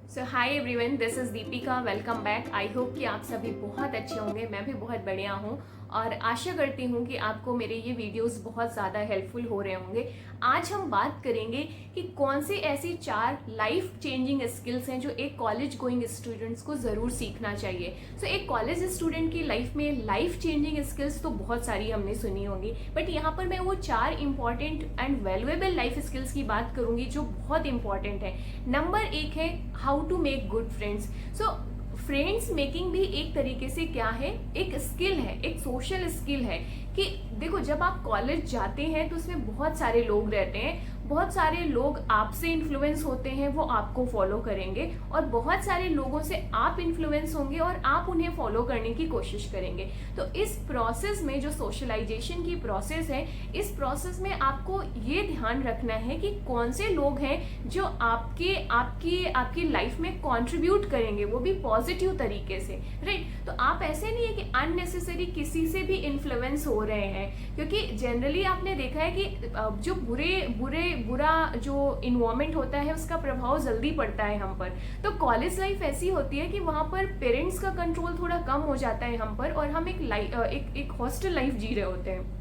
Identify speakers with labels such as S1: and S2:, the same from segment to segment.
S1: So hi everyone, this is Deepika. Welcome back. I hope कि आप सभी बहुत अच्छे होंगे। मैं भी बहुत बढ़िया हूँ और आशा करती हूँ कि आपको मेरे ये वीडियोस बहुत ज़्यादा हेल्पफुल हो रहे होंगे। आज हम बात करेंगे कि कौन सी ऐसी 4 लाइफ चेंजिंग स्किल्स हैं जो एक कॉलेज गोइंग स्टूडेंट्स को ज़रूर सीखना चाहिए। सो एक कॉलेज स्टूडेंट की लाइफ में लाइफ चेंजिंग स्किल्स तो बहुत सारी हमने सुनी होंगी, बट यहाँ पर मैं वो 4 important and valuable life skills की बात करूँगी जो बहुत इंपॉर्टेंट है। नंबर 1 है how to make good friends. So friends making भी एक तरीके से क्या है, एक स्किल है, एक सोशल स्किल है कि देखो, जब आप कॉलेज जाते हैं तो उसमें बहुत सारे लोग रहते हैं, बहुत सारे लोग आपसे इन्फ्लुएंस होते हैं, वो आपको फॉलो करेंगे, और बहुत सारे लोगों से आप इन्फ्लुएंस होंगे और आप उन्हें फॉलो करने की कोशिश करेंगे। तो इस प्रोसेस में जो सोशलाइजेशन की प्रोसेस है, इस प्रोसेस में आपको ये ध्यान रखना है कि कौन से लोग हैं जो आपके आपकी आपकी लाइफ में कंट्रीब्यूट करेंगे, वो भी पॉजिटिव तरीके से, राइट। तो आप ऐसे नहीं है कि अननेसेसरी किसी से भी इन्फ्लुएंस हो रहे हैं, क्योंकि जनरली आपने देखा है कि जो बुरा जो इन्वायरमेंट होता है उसका प्रभाव जल्दी पड़ता है हम पर। तो कॉलेज लाइफ ऐसी होती है कि वहां पर पेरेंट्स का कंट्रोल थोड़ा कम हो जाता है हम पर, और हम एक हॉस्टल लाइफ जी रहे होते हैं।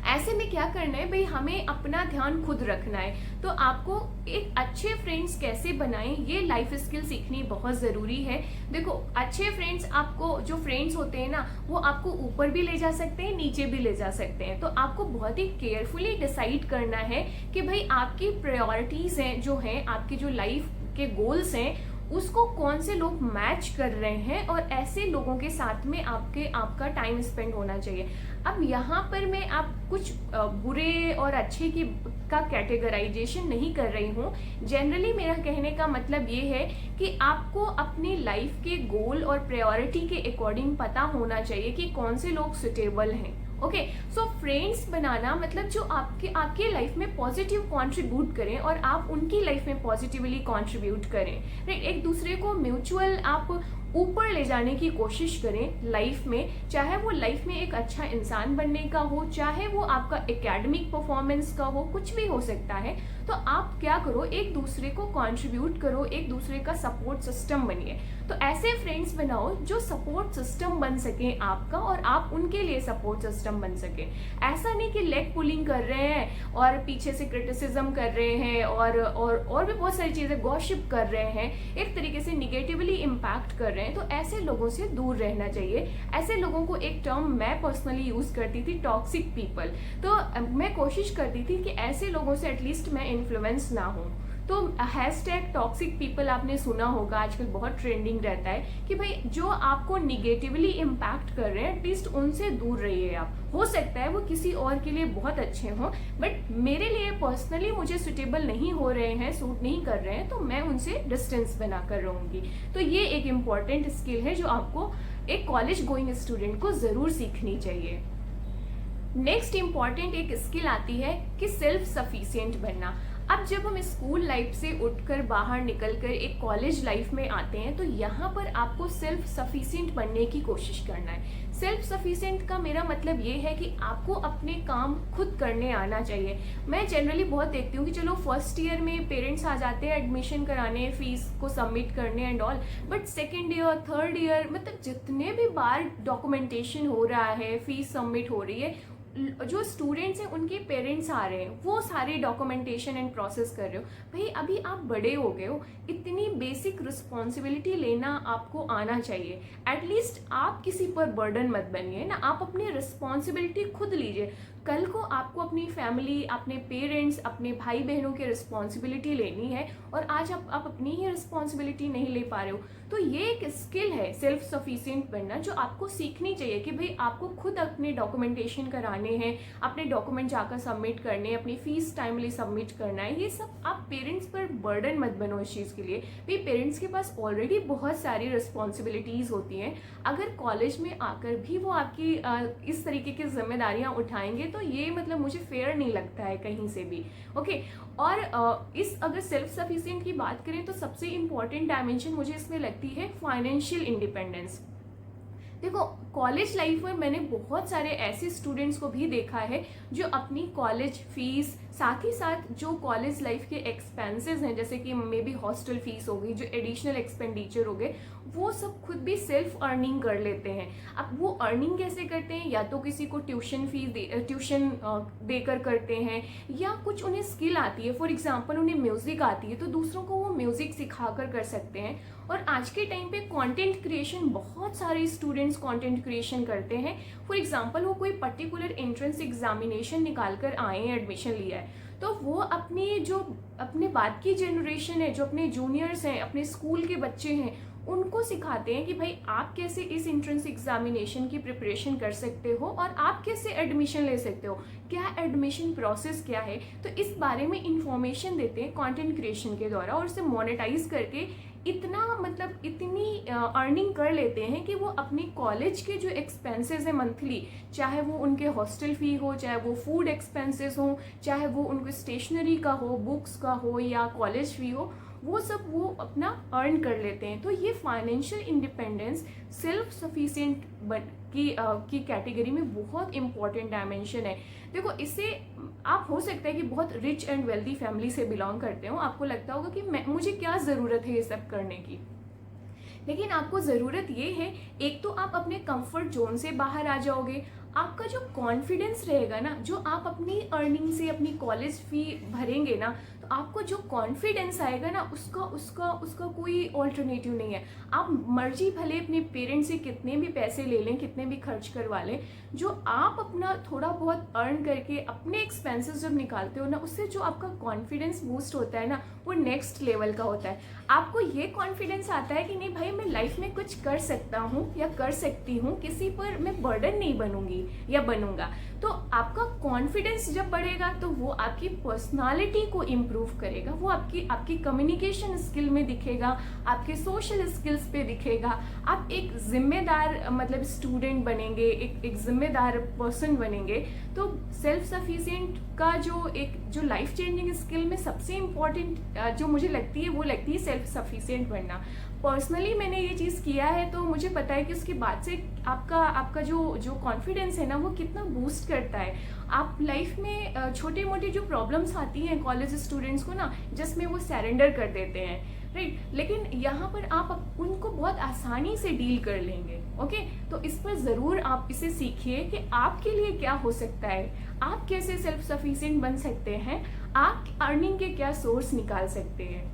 S1: ऐसे में क्या करना है भाई, हमें अपना ध्यान खुद रखना है। तो आपको एक अच्छे फ्रेंड्स कैसे बनाएं, ये लाइफ स्किल सीखनी बहुत ज़रूरी है। देखो, अच्छे फ्रेंड्स, आपको जो फ्रेंड्स होते हैं ना, वो आपको ऊपर भी ले जा सकते हैं, नीचे भी ले जा सकते हैं। तो आपको बहुत ही केयरफुली डिसाइड करना है कि भाई आपकी प्रायोरिटीज़ हैं, जो हैं आपकी जो लाइफ के गोल्स हैं, उसको कौन से लोग मैच कर रहे हैं, और ऐसे लोगों के साथ में आपका टाइम स्पेंड होना चाहिए। अब यहाँ पर मैं आप कुछ बुरे और अच्छे की का कैटेगराइजेशन नहीं कर रही हूँ। जनरली मेरा कहने का मतलब ये है कि आपको अपनी लाइफ के गोल और प्रायोरिटी के अकॉर्डिंग पता होना चाहिए कि कौन से लोग सुटेबल हैं। ओके, सो फ्रेंड्स बनाना मतलब जो आपके लाइफ में पॉजिटिव कंट्रीब्यूट करें और आप उनकी लाइफ में पॉजिटिवली कंट्रीब्यूट करें, राइट। एक दूसरे को म्यूचुअल आप ऊपर ले जाने की कोशिश करें लाइफ में, चाहे वो लाइफ में एक अच्छा इंसान बनने का हो, चाहे वो आपका एकेडमिक परफॉर्मेंस का हो, कुछ भी हो सकता है। तो आप क्या करो, एक दूसरे को कंट्रीब्यूट करो, एक दूसरे का सपोर्ट सिस्टम बनिए। तो ऐसे फ्रेंड्स बनाओ जो सपोर्ट सिस्टम बन सके आपका, और आप उनके लिए सपोर्ट सिस्टम बन सके। ऐसा नहीं कि लेग पुलिंग कर रहे हैं और पीछे से क्रिटिसिज्म कर रहे हैं और भी बहुत सारी चीजें गॉसिप कर रहे हैं, एक तरीके से निगेटिवली इम्पैक्ट कर रहे हैं। तो ऐसे लोगों से दूर रहना चाहिए। ऐसे लोगों को एक टर्म मैं पर्सनली यूज करती थी, टॉक्सिक पीपल। तो मैं कोशिश करती थी कि ऐसे लोगों से एटलीस्ट मैं इन्फ्लुएंस ना हूं। तो हैशटैग टॉक्सिक पीपल आपने सुना होगा, आजकल बहुत ट्रेंडिंग रहता है कि भाई जो आपको निगेटिवली इम्पैक्ट कर रहे हैं, एटलीस्ट उनसे दूर रहिए आप। हो सकता है वो किसी और के लिए बहुत अच्छे हों, बट मेरे लिए पर्सनली मुझे सुटेबल नहीं हो रहे हैं, सूट नहीं कर रहे हैं, तो मैं उनसे डिस्टेंस बना कर रहूंगी। तो ये एक इम्पॉर्टेंट स्किल है जो आपको एक कॉलेज गोइंग स्टूडेंट को जरूर सीखनी चाहिए। नेक्स्ट इंपॉर्टेंट एक स्किल आती है कि सेल्फ सफिशिएंट बनना। अब जब हम स्कूल लाइफ से उठकर बाहर निकलकर एक कॉलेज लाइफ में आते हैं, तो यहाँ पर आपको सेल्फ सफिशिएंट बनने की कोशिश करना है। सेल्फ सफिशिएंट का मेरा मतलब ये है कि आपको अपने काम खुद करने आना चाहिए। मैं जनरली बहुत देखती हूँ कि चलो फर्स्ट ईयर में पेरेंट्स आ जाते हैं एडमिशन कराने, फीस को सबमिट करने and all, but second year, third year, मतलब जितने भी बार डॉक्यूमेंटेशन हो रहा है, फीस सबमिट हो रही है, जो स्टूडेंट्स हैं उनके पेरेंट्स आ रहे हैं, वो सारे डॉक्यूमेंटेशन एंड प्रोसेस कर रहे हो। भाई अभी आप बड़े हो गए हो, इतनी बेसिक रिस्पॉन्सिबिलिटी लेना आपको आना चाहिए। एटलीस्ट आप किसी पर बर्डन मत बनिए ना, आप अपनी रिस्पॉन्सिबिलिटी खुद लीजिए। कल को आपको अपनी फैमिली, अपने पेरेंट्स, अपने भाई बहनों की रिस्पॉन्सिबिलिटी लेनी है, और आज आप अपनी ही रिस्पॉन्सिबिलिटी नहीं ले पा रहे हो। तो ये एक स्किल है सेल्फ सफिशिएंट बनना, जो आपको सीखनी चाहिए कि भाई आपको खुद अपने डॉक्यूमेंटेशन कराने हैं, अपने डॉक्यूमेंट जाकर सबमिट करने हैं, अपनी फीस टाइमली सबमिट करना है। ये सब आप पेरेंट्स पर बर्डन मत बनो इस चीज़ के लिए। भाई पेरेंट्स के पास ऑलरेडी बहुत सारी रिस्पॉन्सिबिलिटीज़ होती हैं, अगर कॉलेज में आकर भी वो आपकी इस तरीके की जिम्मेदारियां उठाएंगे, तो ये मतलब मुझे फेयर नहीं लगता है कहीं से भी। ओके, और इस अगर सेल्फ सफिशिएंट की बात करें तो सबसे इंपॉर्टेंट डायमेंशन मुझे इसमें लगती है फाइनेंशियल इंडिपेंडेंस। देखो, कॉलेज लाइफ में मैंने बहुत सारे ऐसे स्टूडेंट्स को भी देखा है जो अपनी कॉलेज फीस, साथ ही साथ जो कॉलेज लाइफ के एक्सपेंसेस हैं, जैसे कि मे बी हॉस्टल फीस हो गई, जो एडिशनल एक्सपेंडिचर हो गए, वो सब खुद भी सेल्फ अर्निंग कर लेते हैं। अब वो अर्निंग कैसे करते हैं? या तो किसी को ट्यूशन देकर करते हैं, या कुछ उन्हें स्किल आती है, फॉर एग्जांपल उन्हें म्यूजिक आती है तो दूसरों को वो म्यूजिक सिखाकर कर सकते हैं। और आज के टाइम पे कंटेंट क्रिएशन, बहुत सारे स्टूडेंट्स कंटेंट क्रिएशन करते हैं। फॉर एग्जांपल वो कोई पर्टिकुलर एंट्रेंस एग्जामिनेशन निकाल कर आए हैं, एडमिशन लिया है, तो वो अपने बाद की जनरेशन है, जो अपने जूनियर्स हैं, अपने स्कूल के बच्चे हैं, उनको सिखाते हैं कि भाई आप कैसे इस एंट्रेंस एग्जामिनेशन की प्रिपरेशन कर सकते हो और आप कैसे एडमिशन ले सकते हो, क्या एडमिशन प्रोसेस क्या है। तो इस बारे में इंफॉर्मेशन देते हैं कंटेंट क्रिएशन के द्वारा, और उसे मोनेटाइज करके इतनी अर्निंग कर लेते हैं कि वो अपनी कॉलेज के जो एक्सपेंसेस है मंथली, चाहे वो उनके हॉस्टल फी हो, चाहे वो फूड एक्सपेंसेस हो, चाहे वो उनके स्टेशनरी का हो, बुक्स का हो, या कॉलेज फी हो, वो सब वो अपना अर्न कर लेते हैं। तो ये फाइनेंशियल इंडिपेंडेंस, सेल्फ सफिशिएंट की कैटेगरी में बहुत इंपॉर्टेंट डायमेंशन है। देखो, इससे आप हो सकता है कि बहुत रिच एंड वेल्दी फैमिली से बिलोंग करते हो, आपको लगता होगा कि मुझे क्या ज़रूरत है ये सब करने की, लेकिन आपको ज़रूरत ये है, एक तो आप अपने कंफर्ट जोन से बाहर आ जाओगे, आपका जो कॉन्फिडेंस रहेगा ना, जो आप अपनी अर्निंग से अपनी कॉलेज फी भरेंगे ना, तो आपको जो कॉन्फिडेंस आएगा ना, उसका कोई ऑल्टरनेटिव नहीं है। आप मर्जी भले अपने पेरेंट्स से कितने भी पैसे ले लें, कितने भी खर्च करवा लें, जो आप अपना थोड़ा बहुत अर्न करके अपने एक्सपेंसेस जब निकालते हो ना, उससे जो आपका कॉन्फिडेंस बूस्ट होता है ना, वो नेक्स्ट लेवल का होता है। आपको ये कॉन्फिडेंस आता है कि नहीं भाई, मैं लाइफ में कुछ कर सकता हूँ या कर सकती हूँ, किसी पर मैं बर्डन नहीं बनूंगी या बनूंगा। तो आपका कॉन्फिडेंस जब बढ़ेगा तो वो आपकी पर्सनालिटी को इम्प्रूव करेगा, वो आपकी कम्युनिकेशन स्किल में दिखेगा, आपके सोशल स्किल्स पे दिखेगा। आप एक जिम्मेदार स्टूडेंट बनेंगे, एक जिम्मेदार पर्सन बनेंगे। तो सेल्फ सफिशिएंट का जो लाइफ चेंजिंग स्किल में सबसे इम्पॉर्टेंट जो मुझे लगती है, वो लगती है सेल्फ सफिशिएंट बनना। पर्सनली मैंने ये चीज़ किया है, तो मुझे पता है कि उसके बाद से आपका जो कॉन्फिडेंस है ना, वो कितना बूस्ट करता है। आप लाइफ में छोटे मोटे जो प्रॉब्लम्स आती हैं कॉलेज स्टूडेंट्स को ना, जिसमें वो सरेंडर कर देते हैं, राइट, लेकिन यहाँ पर आप उनको बहुत आसानी से डील कर लेंगे। ओके, तो इस पर ज़रूर आप इसे सीखिए कि आपके लिए क्या हो सकता है, आप कैसे सेल्फ सफिशिएंट बन सकते हैं, आप अर्निंग के क्या सोर्स निकाल सकते हैं।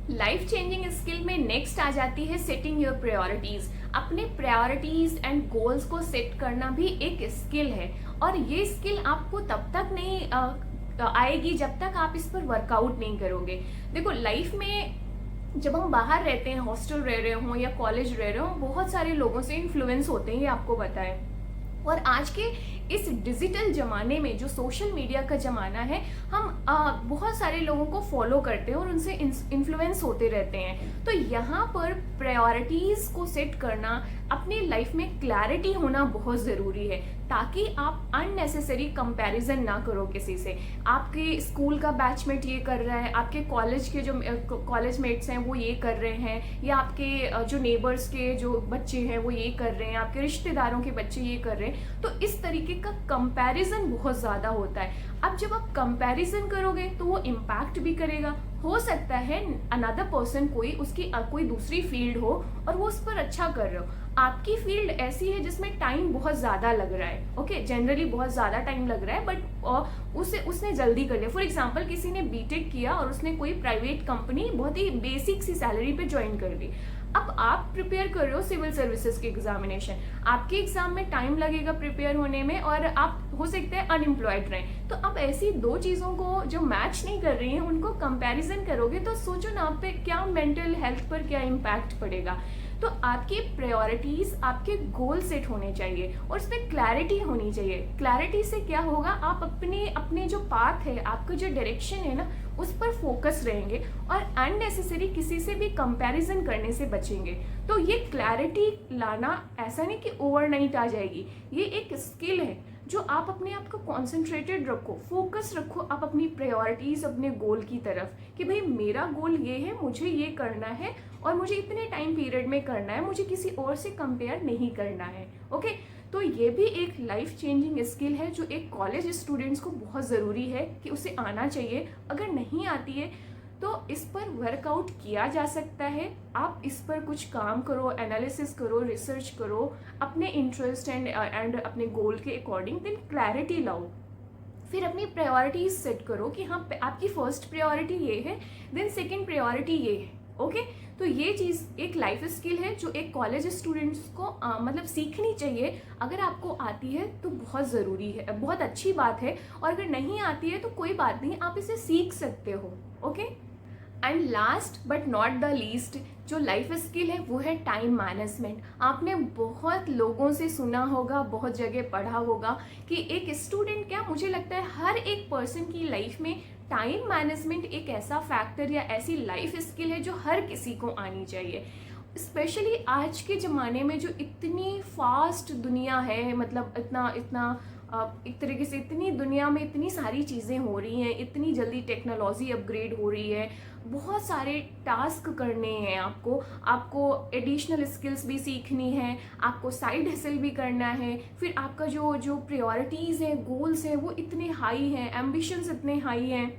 S1: लाइफ चेंजिंग स्किल में नेक्स्ट आ जाती है सेटिंग योर प्रायोरिटीज। अपने प्रायोरिटीज एंड गोल्स को सेट करना भी एक स्किल है, और ये स्किल आपको तब तक नहीं आएगी जब तक आप इस पर वर्कआउट नहीं करोगे। देखो, लाइफ में जब हम बाहर रहते हैं, हॉस्टल रह रहे हो या कॉलेज रह रहे हो, बहुत सारे लोगों से इन्फ्लुएंस होते हैं, ये आपको पता है। और आज के इस डिजिटल ज़माने में, जो सोशल मीडिया का ज़माना है, हम बहुत सारे लोगों को फॉलो करते हैं और उनसे इन्फ्लुएंस होते रहते हैं। तो यहाँ पर प्रायोरिटीज़ को सेट करना, अपनी लाइफ में क्लैरिटी होना बहुत ज़रूरी है, ताकि आप अननेसेसरी कंपैरिजन ना करो किसी से। आपके स्कूल का बैचमेट ये कर रहा है, आपके कॉलेज के जो कॉलेज मेट्स हैं वो ये कर रहे हैं, या आपके जो नेबर्स के जो बच्चे हैं वो ये कर रहे हैं, आपके रिश्तेदारों के बच्चे ये कर रहे हैं। तो इस तरीके का कंपैरिजन बहुत ज़्यादा होता है। अब जब आप कंपैरिजन करोगे तो वो इम्पैक्ट भी करेगा। हो सकता है अनदर पर्सन कोई दूसरी फील्ड हो और वो उस पर अच्छा कर रहे हो, आपकी फील्ड ऐसी है जिसमें टाइम बहुत ज़्यादा लग रहा है, ओके, जनरली बहुत ज़्यादा टाइम लग रहा है, बट उसने जल्दी कर लिया। फॉर एग्जांपल, किसी ने बीटेक किया और उसने कोई प्राइवेट कंपनी बहुत ही बेसिक सी सैलरी पे ज्वाइन कर दी। अब आप प्रिपेयर कर रहे हो सिविल सर्विसेज की एग्जामिनेशन, आपके एग्जाम में टाइम लगेगा प्रिपेयर होने में, और आप हो सकते हैं अनएम्प्लॉयड रहें। तो अब ऐसी दो चीज़ों को जो मैच नहीं कर रही हैं, उनको कंपैरिजन करोगे तो सोचो ना, आप पे क्या मेंटल हेल्थ पर क्या इम्पैक्ट पड़ेगा। तो आपकी प्रायोरिटीज, आपके गोल सेट होने चाहिए और उसमें क्लैरिटी होनी चाहिए। क्लैरिटी से क्या होगा, आप अपने जो पाथ है, आपका जो डायरेक्शन है ना, उस पर फोकस रहेंगे और अननेसेसरी किसी से भी कंपैरिजन करने से बचेंगे। तो ये क्लैरिटी लाना ऐसा नहीं कि ओवरनाइट आ जाएगी, ये एक स्किल है। जो आप अपने आप को कॉन्सेंट्रेटेड रखो, फोकस रखो आप अपनी प्रायोरिटीज़, अपने गोल की तरफ कि भाई मेरा गोल ये है, मुझे ये करना है और मुझे इतने टाइम पीरियड में करना है, मुझे किसी और से कंपेयर नहीं करना है। ओके, तो ये भी एक लाइफ चेंजिंग स्किल है जो एक कॉलेज स्टूडेंट्स को बहुत ज़रूरी है कि उसे आना चाहिए। अगर नहीं आती है तो इस पर वर्कआउट किया जा सकता है। आप इस पर कुछ काम करो, एनालिसिस करो, रिसर्च करो, अपने इंटरेस्ट एंड अपने गोल के अकॉर्डिंग, देन क्लैरिटी लाओ। फिर अपनी प्रायोरिटीज सेट करो कि हाँ आपकी फर्स्ट प्रायोरिटी ये है, देन सेकंड प्रायोरिटी ये है। ओके, तो ये चीज़ एक लाइफ स्किल है जो एक कॉलेज स्टूडेंट्स को मतलब सीखनी चाहिए। अगर आपको आती है तो बहुत ज़रूरी है, बहुत अच्छी बात है, और अगर नहीं आती है तो कोई बात नहीं, आप इसे सीख सकते हो। Okay, and last but not the least जो लाइफ स्किल है वो है टाइम मैनेजमेंट। आपने बहुत लोगों से सुना होगा, बहुत जगह पढ़ा होगा कि एक स्टूडेंट, क्या मुझे लगता है हर एक पर्सन की लाइफ में टाइम मैनेजमेंट एक ऐसा फैक्टर या ऐसी लाइफ स्किल है जो हर किसी को आनी चाहिए। स्पेशली आज के ज़माने में जो इतनी फास्ट दुनिया है, मतलब इतना एक तरीके से इतनी दुनिया में इतनी सारी चीज़ें हो रही हैं, इतनी जल्दी टेक्नोलॉजी अपग्रेड हो रही है, बहुत सारे टास्क करने हैं आपको एडिशनल स्किल्स भी सीखनी है, आपको साइड हसल भी करना है, फिर आपका जो प्रायोरिटीज़ हैं, गोल्स हैं, वो इतने हाई हैं, एम्बिशंस इतने हाई हैं,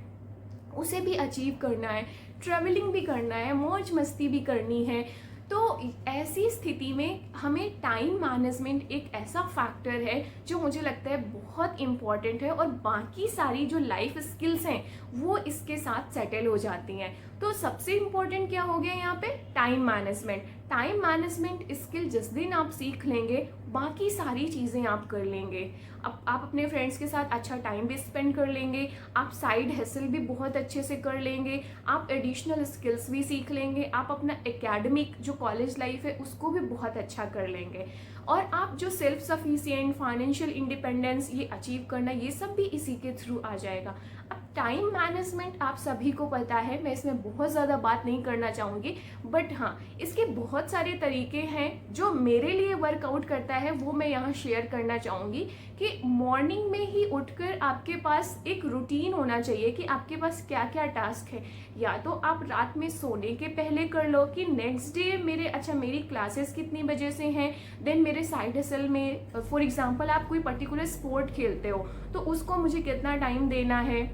S1: उसे भी अचीव करना है, ट्रैवलिंग भी करना है, मौज मस्ती भी करनी है। तो ऐसी स्थिति में हमें टाइम मैनेजमेंट एक ऐसा फैक्टर है जो मुझे लगता है बहुत इम्पॉर्टेंट है, और बाकी सारी जो लाइफ स्किल्स हैं वो इसके साथ सेटल हो जाती हैं। तो सबसे इम्पॉर्टेंट क्या हो गया यहाँ पे? Time management. Time management skill जिस दिन आप सीख लेंगे, बाकी सारी चीज़ें आप कर लेंगे। आप अपने फ्रेंड्स के साथ अच्छा टाइम भी स्पेंड कर लेंगे, आप साइड हसल भी बहुत अच्छे से कर लेंगे, आप एडिशनल स्किल्स भी सीख लेंगे, आप अपना एकेडमिक जो कॉलेज लाइफ है उसको भी बहुत अच्छा कर लेंगे, और आप जो सेल्फ सफिशिएंट, फाइनेंशियल इंडिपेंडेंस ये अचीव करना, ये सब भी इसी के थ्रू आ जाएगा। अब टाइम मैनेजमेंट आप सभी को पता है, मैं इसमें बहुत ज़्यादा बात नहीं करना चाहूँगी, बट हाँ इसके बहुत सारे तरीके हैं जो मेरे लिए वर्कआउट करता है, वो मैं यहाँ शेयर करना चाहूँगी। कि मॉर्निंग में ही उठकर आपके पास एक रूटीन होना चाहिए कि आपके पास क्या क्या टास्क है। या तो आप रात में सोने के पहले कर लो कि नेक्स्ट डे मेरी क्लासेस कितनी बजे से हैं, देन मेरे साइड हसल में फॉर एग्जांपल आप कोई पर्टिकुलर स्पोर्ट खेलते हो तो उसको मुझे कितना टाइम देना है।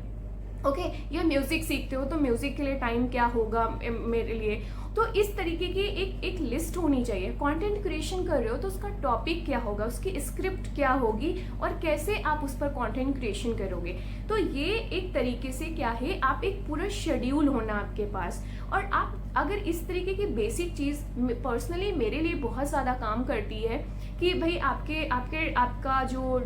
S1: ओके, या म्यूज़िक सीखते हो तो म्यूज़िक के लिए टाइम क्या होगा मेरे लिए। तो इस तरीके की एक लिस्ट होनी चाहिए। कंटेंट क्रिएशन कर रहे हो तो उसका टॉपिक क्या होगा, उसकी स्क्रिप्ट क्या होगी, और कैसे आप उस पर कंटेंट क्रिएशन करोगे। तो ये एक तरीके से क्या है, आप एक पूरा शेड्यूल होना आपके पास। और आप अगर इस तरीके की बेसिक चीज़ पर्सनली मेरे लिए बहुत ज़्यादा काम करती है कि भाई आपका जो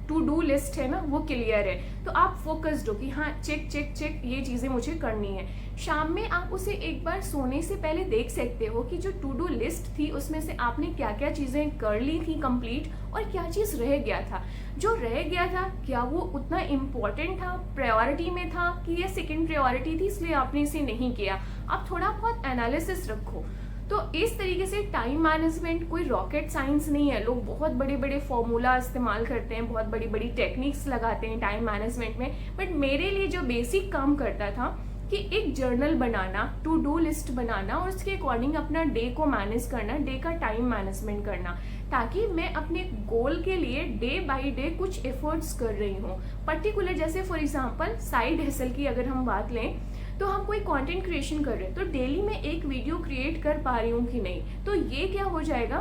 S1: टू डू लिस्ट है ना वो क्लियर है, तो आप फोकस्ड हो कि हाँ चेक चेक चेक ये चीज़ें मुझे करनी है। शाम में आप उसे एक बार सोने से पहले देख सकते हो कि जो टू डू लिस्ट थी उसमें से आपने क्या क्या चीज़ें कर ली थी कंप्लीट, और क्या चीज़ रह गया था। जो रह गया था क्या वो उतना इम्पोर्टेंट था, प्रायोरिटी में था, कि ये सेकंड प्रायोरिटी थी इसलिए आपने इसे नहीं किया। आप थोड़ा बहुत एनालिसिस रखो। तो इस तरीके से टाइम मैनेजमेंट कोई रॉकेट साइंस नहीं है। लोग बहुत बड़े बड़े फॉर्मूला इस्तेमाल करते हैं, बहुत बड़ी बड़ी टेक्निक्स लगाते हैं टाइम मैनेजमेंट में, बट मेरे लिए जो बेसिक काम करता था कि एक जर्नल बनाना, टू डू लिस्ट बनाना, और उसके अकॉर्डिंग अपना डे को मैनेज करना, डे का टाइम मैनेजमेंट करना, ताकि मैं अपने गोल के लिए डे बाय डे कुछ एफर्ट्स कर रही हूँ। पर्टिकुलर जैसे फॉर एग्जांपल साइड हसल की अगर हम बात लें, तो हम कोई कंटेंट क्रिएशन कर रहे हैं तो डेली मैं एक वीडियो क्रिएट कर पा रही हूँ कि नहीं, तो ये क्या हो जाएगा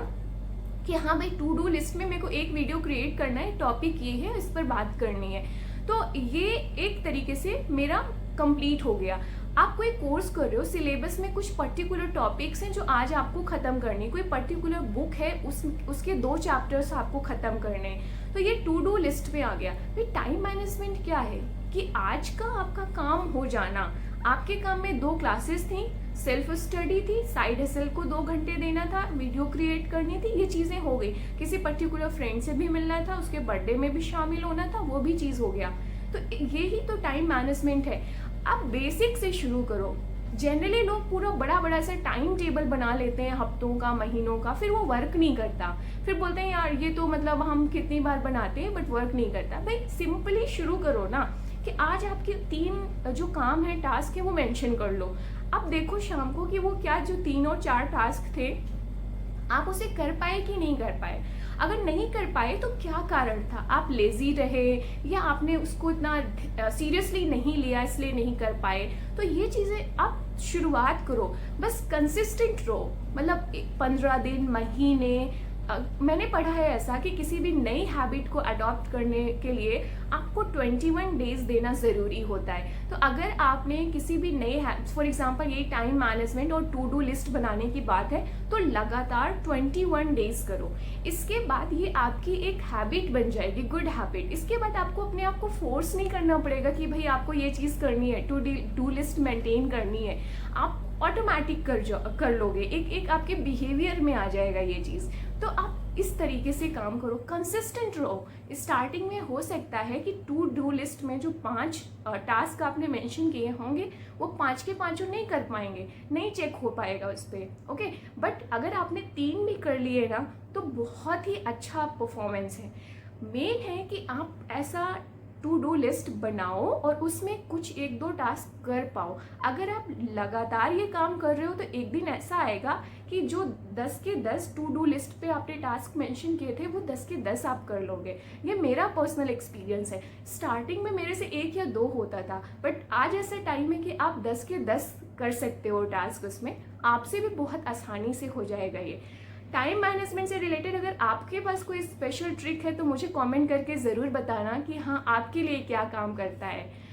S1: कि हाँ भाई टू डू लिस्ट में मेरे को एक वीडियो क्रिएट करना है, टॉपिक ये है, इस पर बात करनी है। तो ये एक तरीके से मेरा कंप्लीट हो गया। आप कोई कोर्स कर रहे हो, सिलेबस में कुछ पर्टिकुलर टॉपिक्स हैं जो आज आपको ख़त्म करने, कोई पर्टिकुलर बुक है उसके 2 चैप्टर्स आपको ख़त्म करने हैं, तो ये टू डू लिस्ट में आ गया। फिर टाइम मैनेजमेंट क्या है कि आज का आपका काम हो जाना। आपके काम में 2 क्लासेस थी, सेल्फ स्टडी थी, साइड हसल को 2 घंटे देना था, वीडियो क्रिएट करनी थी, ये चीज़ें हो गई। किसी पर्टिकुलर फ्रेंड से भी मिलना था, उसके बर्थडे में भी शामिल होना था, वो भी चीज़ हो गया। तो यही तो टाइम मैनेजमेंट है। आप बेसिक से शुरू करो। जनरली लोग पूरा बड़ा बड़ा सा टाइम टेबल बना लेते हैं हफ्तों का, महीनों का, फिर वो वर्क नहीं करता। फिर बोलते हैं यार ये तो मतलब हम कितनी बार बनाते हैं बट वर्क नहीं करता। भाई सिंपली शुरू करो ना कि आज आपके 3 जो काम है, टास्क है, वो मेंशन कर लो। अब देखो शाम को कि वो क्या जो 3 और 4 टास्क थे आप उसे कर पाए कि नहीं कर पाए। अगर नहीं कर पाए तो क्या कारण था, आप लेजी रहे या आपने उसको इतना सीरियसली नहीं लिया इसलिए नहीं कर पाए। तो ये चीज़ें आप शुरुआत करो, बस कंसिस्टेंट रहो, मतलब 15 दिन, महीने। मैंने पढ़ा है ऐसा कि किसी भी नई हैबिट को अडॉप्ट करने के लिए आपको 21 डेज देना ज़रूरी होता है। तो अगर आपने किसी भी नए फॉर एग्जांपल ये टाइम मैनेजमेंट और टू डू लिस्ट बनाने की बात है तो लगातार 21 डेज करो। इसके बाद ये आपकी एक हैबिट बन जाएगी, गुड हैबिट। इसके बाद आपको अपने आप को फोर्स नहीं करना पड़ेगा कि भाई आपको ये चीज़ करनी है, टू डू लिस्ट मेंटेन करनी है। आप ऑटोमेटिक कर लोगे, एक आपके बिहेवियर में आ जाएगा ये चीज़। तो आप इस तरीके से काम करो, कंसिस्टेंट रहो। स्टार्टिंग में हो सकता है कि टू डू लिस्ट में जो 5 टास्क आपने मेंशन किए होंगे वो 5 के 5 नहीं कर पाएंगे, नहीं चेक हो पाएगा उस पर, ओके। बट अगर आपने 3 भी कर लिए ना तो बहुत ही अच्छा परफॉर्मेंस है। मेन है कि आप ऐसा टू डू लिस्ट बनाओ और उसमें कुछ 1-2 टास्क कर पाओ। अगर आप लगातार ये काम कर रहे हो तो एक दिन ऐसा आएगा कि जो 10 के 10 टू डू लिस्ट पे आपने टास्क मेंशन किए थे वो 10 के 10 आप कर लोगे। ये मेरा पर्सनल एक्सपीरियंस है। स्टार्टिंग में मेरे से 1 या 2 होता था, बट आज ऐसा टाइम है कि आप 10 के 10 कर सकते हो टास्क, उसमें आपसे भी बहुत आसानी से हो जाएगा ये। टाइम मैनेजमेंट से रिलेटेड अगर आपके पास कोई स्पेशल ट्रिक है तो मुझे कमेंट करके ज़रूर बताना कि हाँ आपके लिए क्या काम करता है।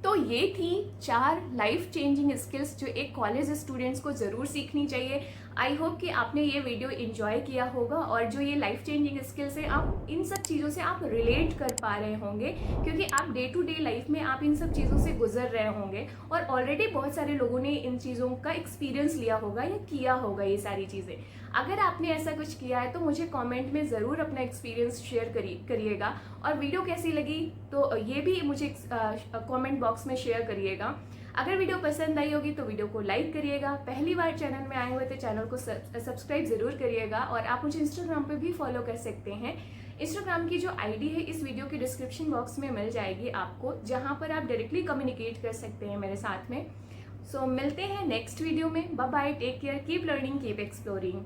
S1: तो ये थी 4 लाइफ चेंजिंग स्किल्स जो एक कॉलेज स्टूडेंट्स को ज़रूर सीखनी चाहिए। आई होप कि आपने ये वीडियो एंजॉय किया होगा और जो ये लाइफ चेंजिंग स्किल्स है आप इन सब चीज़ों से आप रिलेट कर पा रहे होंगे, क्योंकि आप डे टू डे लाइफ में आप इन सब चीज़ों से गुजर रहे होंगे और ऑलरेडी बहुत सारे लोगों ने इन चीज़ों का एक्सपीरियंस लिया होगा या किया होगा ये सारी चीज़ें। अगर आपने ऐसा कुछ किया है तो मुझे कमेंट में ज़रूर अपना एक्सपीरियंस शेयर करिएगा। और वीडियो कैसी लगी तो ये भी मुझे कमेंट बॉक्स में शेयर करिएगा। अगर वीडियो पसंद आई होगी तो वीडियो को लाइक करिएगा। पहली बार चैनल में आए हुए तो चैनल को सब्सक्राइब ज़रूर करिएगा। और आप मुझे इंस्टाग्राम पे भी फॉलो कर सकते हैं। इंस्टाग्राम की जो आईडी है इस वीडियो के डिस्क्रिप्शन बॉक्स में मिल जाएगी आपको, जहाँ पर आप डायरेक्टली कम्युनिकेट कर सकते हैं मेरे साथ में। सो मिलते हैं नेक्स्ट वीडियो में। Bye bye, take care, keep learning, keep exploring.